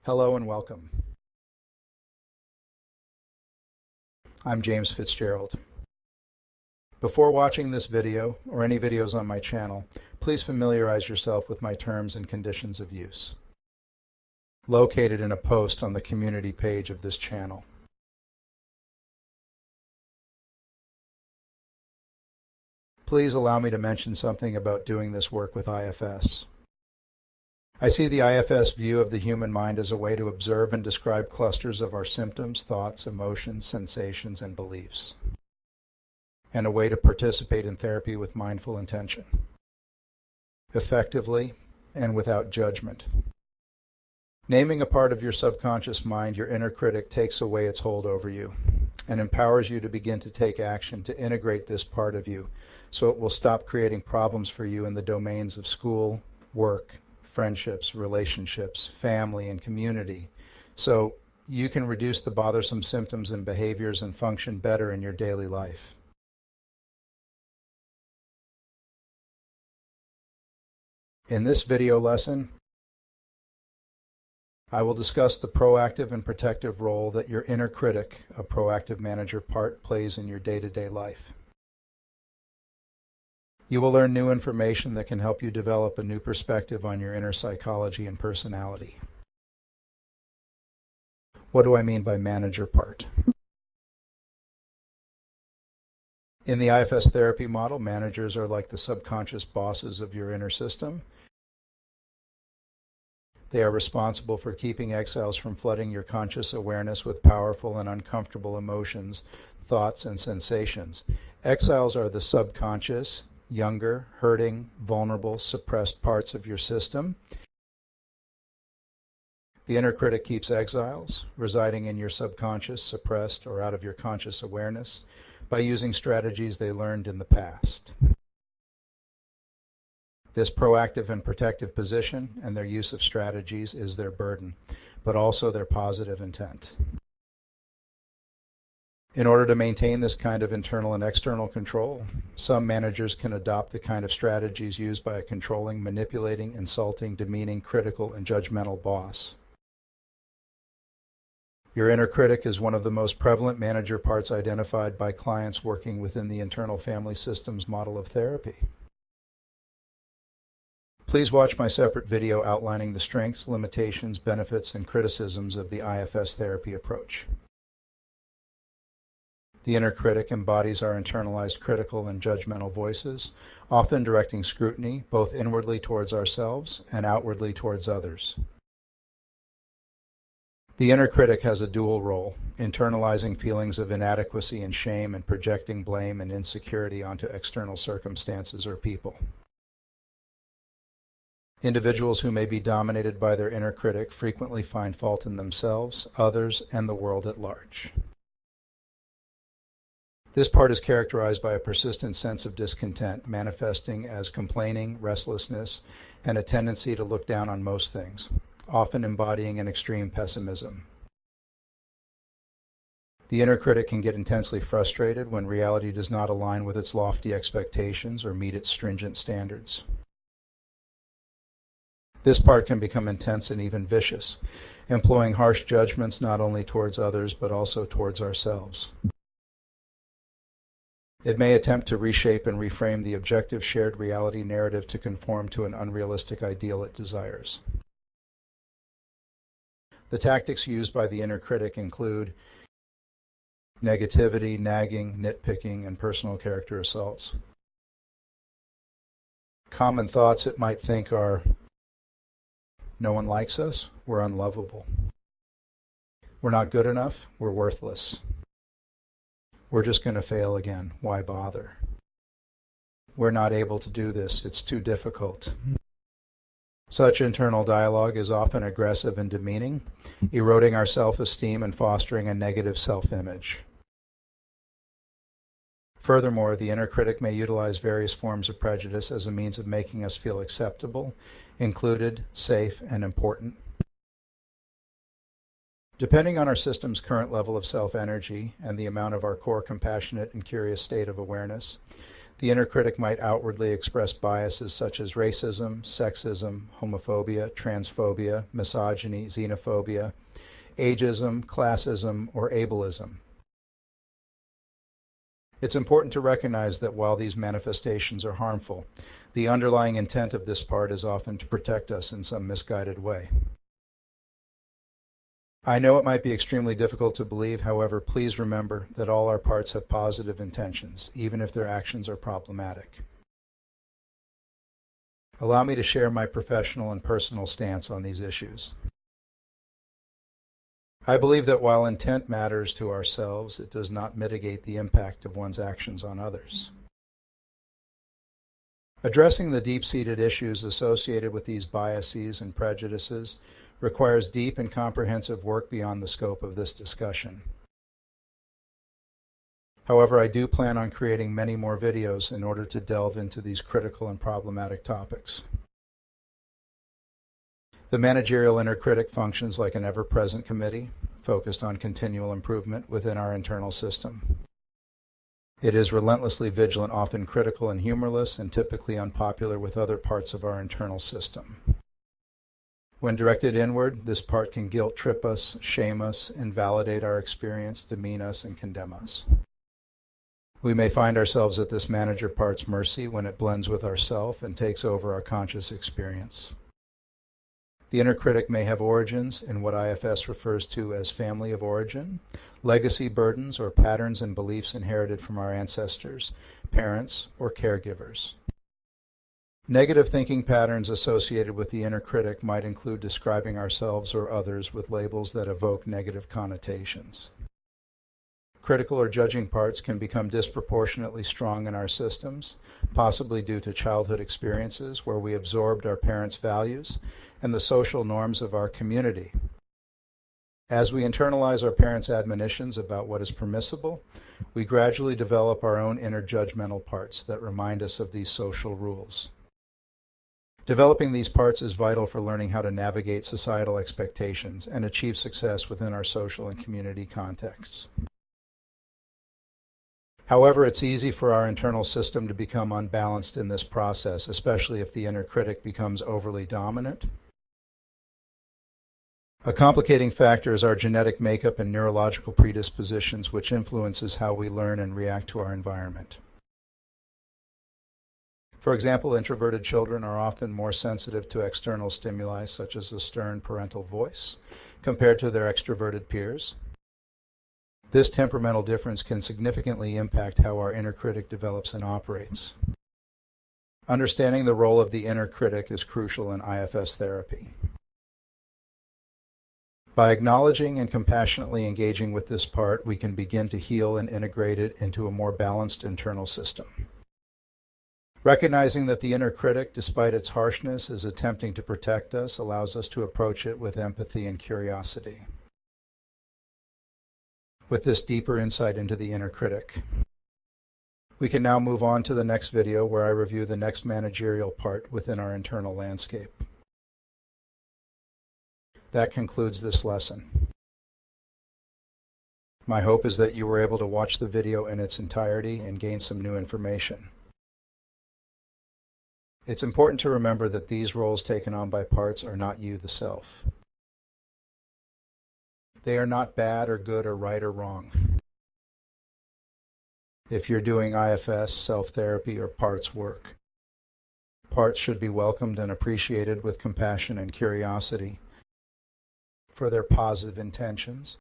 Hello and welcome. I'm James Fitzgerald. Before watching this video, or any videos on my channel, please familiarize yourself with my terms and conditions of use, located in a post on the community page of this channel. Please allow me to mention something about doing this work with IFS. I see the IFS view of the human mind as a way to observe and describe clusters of our symptoms, thoughts, emotions, sensations, and beliefs, and a way to participate in therapy with mindful intention, effectively and without judgment. Naming a part of your subconscious mind, your inner critic, takes away its hold over you and empowers you to begin to take action to integrate this part of you so it will stop creating problems for you in the domains of school, work, friendships, relationships, family, and community, so you can reduce the bothersome symptoms and behaviors and function better in your daily life. In this video lesson, I will discuss the proactive and protective role that your inner critic, a proactive manager part, plays in your day-to-day life. You will learn new information that can help you develop a new perspective on your inner psychology and personality. What do I mean by manager part? In the IFS therapy model, managers are like the subconscious bosses of your inner system. They are responsible for keeping exiles from flooding your conscious awareness with powerful and uncomfortable emotions, thoughts, and sensations. Exiles are the subconscious, younger, hurting, vulnerable, suppressed parts of your system. The inner critic keeps exiles, residing in your subconscious, suppressed, or out of your conscious awareness, by using strategies they learned in the past. This proactive and protective position and their use of strategies is their burden, but also their positive intent. In order to maintain this kind of internal and external control, some managers can adopt the kind of strategies used by a controlling, manipulating, insulting, demeaning, critical, and judgmental boss. Your inner critic is one of the most prevalent manager parts identified by clients working within the internal family systems model of therapy. Please watch my separate video outlining the strengths, limitations, benefits, and criticisms of the IFS therapy approach. The inner critic embodies our internalized critical and judgmental voices, often directing scrutiny both inwardly towards ourselves and outwardly towards others. The inner critic has a dual role, internalizing feelings of inadequacy and shame and projecting blame and insecurity onto external circumstances or people. Individuals who may be dominated by their inner critic frequently find fault in themselves, others, and the world at large. This part is characterized by a persistent sense of discontent, manifesting as complaining, restlessness, and a tendency to look down on most things, often embodying an extreme pessimism. The inner critic can get intensely frustrated when reality does not align with its lofty expectations or meet its stringent standards. This part can become intense and even vicious, employing harsh judgments not only towards others but also towards ourselves. It may attempt to reshape and reframe the objective shared reality narrative to conform to an unrealistic ideal it desires. The tactics used by the inner critic include negativity, nagging, nitpicking, and personal character assaults. Common thoughts it might think are, no one likes us, we're unlovable. We're not good enough, we're worthless. We're just going to fail again, why bother? We're not able to do this, it's too difficult. Such internal dialogue is often aggressive and demeaning, eroding our self-esteem and fostering a negative self-image. Furthermore, the inner critic may utilize various forms of prejudice as a means of making us feel acceptable, included, safe, and important. Depending on our system's current level of self-energy and the amount of our core compassionate and curious state of awareness, the inner critic might outwardly express biases such as racism, sexism, homophobia, transphobia, misogyny, xenophobia, ageism, classism, or ableism. It's important to recognize that while these manifestations are harmful, the underlying intent of this part is often to protect us in some misguided way. I know it might be extremely difficult to believe, however, please remember that all our parts have positive intentions, even if their actions are problematic. Allow me to share my professional and personal stance on these issues. I believe that while intent matters to ourselves, it does not mitigate the impact of one's actions on others. Addressing the deep-seated issues associated with these biases and prejudices requires deep and comprehensive work beyond the scope of this discussion. However, I do plan on creating many more videos in order to delve into these critical and problematic topics. The managerial inner critic functions like an ever-present committee, focused on continual improvement within our internal system. It is relentlessly vigilant, often critical and humorless, and typically unpopular with other parts of our internal system. When directed inward, this part can guilt-trip us, shame us, invalidate our experience, demean us, and condemn us. We may find ourselves at this manager part's mercy when it blends with ourself and takes over our conscious experience. The inner critic may have origins in what IFS refers to as family of origin, legacy burdens, or patterns and beliefs inherited from our ancestors, parents, or caregivers. Negative thinking patterns associated with the inner critic might include describing ourselves or others with labels that evoke negative connotations. Critical or judging parts can become disproportionately strong in our systems, possibly due to childhood experiences where we absorbed our parents' values and the social norms of our community. As we internalize our parents' admonitions about what is permissible, we gradually develop our own inner judgmental parts that remind us of these social rules. Developing these parts is vital for learning how to navigate societal expectations and achieve success within our social and community contexts. However, it's easy for our internal system to become unbalanced in this process, especially if the inner critic becomes overly dominant. A complicating factor is our genetic makeup and neurological predispositions, which influences how we learn and react to our environment. For example, introverted children are often more sensitive to external stimuli, such as a stern parental voice, compared to their extroverted peers. This temperamental difference can significantly impact how our inner critic develops and operates. Understanding the role of the inner critic is crucial in IFS therapy. By acknowledging and compassionately engaging with this part, we can begin to heal and integrate it into a more balanced internal system. Recognizing that the inner critic, despite its harshness, is attempting to protect us allows us to approach it with empathy and curiosity. With this deeper insight into the inner critic, we can now move on to the next video where I review the next managerial part within our internal landscape. That concludes this lesson. My hope is that you were able to watch the video in its entirety and gain some new information. It's important to remember that these roles taken on by parts are not you, the self. They are not bad or good or right or wrong. If you're doing IFS, self-therapy, or parts work, parts should be welcomed and appreciated with compassion and curiosity for their positive intentions,